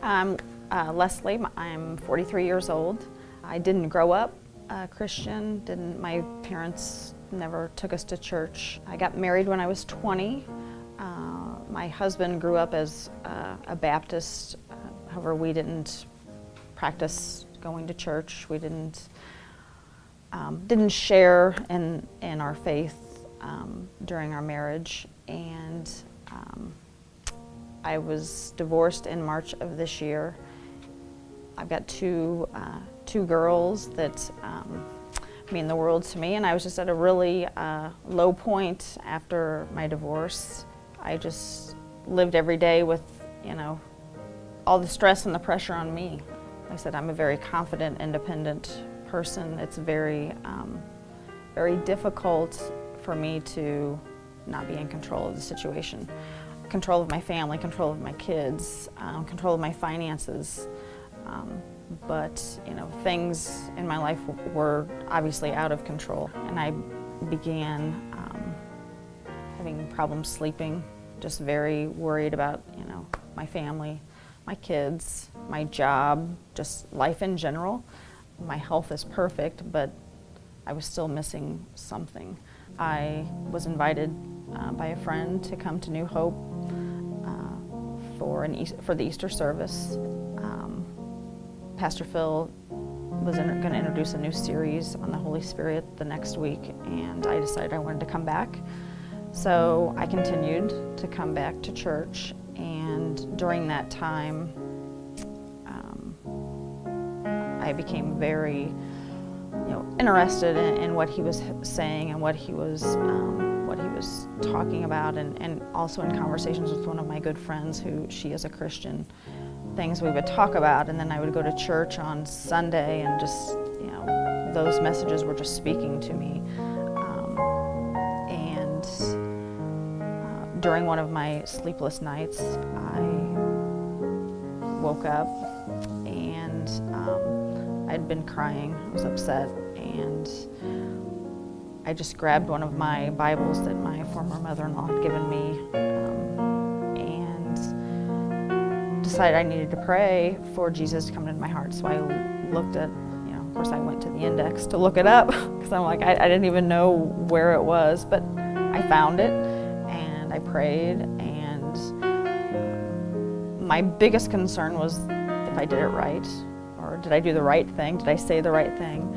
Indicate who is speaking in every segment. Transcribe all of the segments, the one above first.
Speaker 1: I'm Leslie. I'm 43 years old. I didn't grow up Christian. My parents never took us to church. I got married when I was 20. My husband grew up as a Baptist. However, we didn't practice going to church. We didn't share in our faith during our marriage, and I was divorced in March of this year. I've got two girls that mean the world to me, and I was just at a really low point after my divorce. I just lived every day with, all the stress and the pressure on me. Like I said, I'm a very confident, independent person. It's very, very difficult for me to not be in control of the situation. Control of my family, control of my kids, control of my finances. But things in my life were obviously out of control, and I began having problems sleeping, just very worried about my family, my kids, my job, just life in general. My health is perfect, but I was still missing something. I was invited by a friend to come to New Hope for the Easter service. Pastor Phil was going to introduce a new series on the Holy Spirit the next week, and I decided I wanted to come back. So I continued to come back to church, and during that time, I became very, interested in what he was saying and what he was talking about, and also in conversations with one of my good friends she is a Christian. Things we would talk about, and then I would go to church on Sunday, and just, those messages were just speaking to me. During one of my sleepless nights, I woke up and I'd been crying. I was upset, and I just grabbed one of my Bibles that my former mother-in-law had given me, and decided I needed to pray for Jesus to come into my heart. So I looked at, of course I went to the index to look it up, because I'm like, I didn't even know where it was, but I found it, and I prayed, and my biggest concern was if I did it right, or did I do the right thing, did I say the right thing?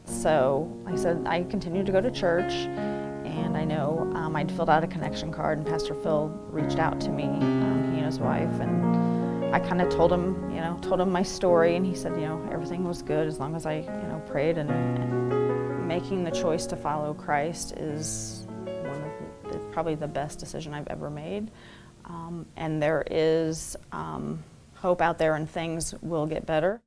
Speaker 1: So I said, I continued to go to church, and I know I'd filled out a connection card, and Pastor Phil reached out to me, he and his wife, and I kind of told him my story, and he said, everything was good as long as I, prayed, and making the choice to follow Christ is probably the best decision I've ever made, and there is hope out there, and things will get better.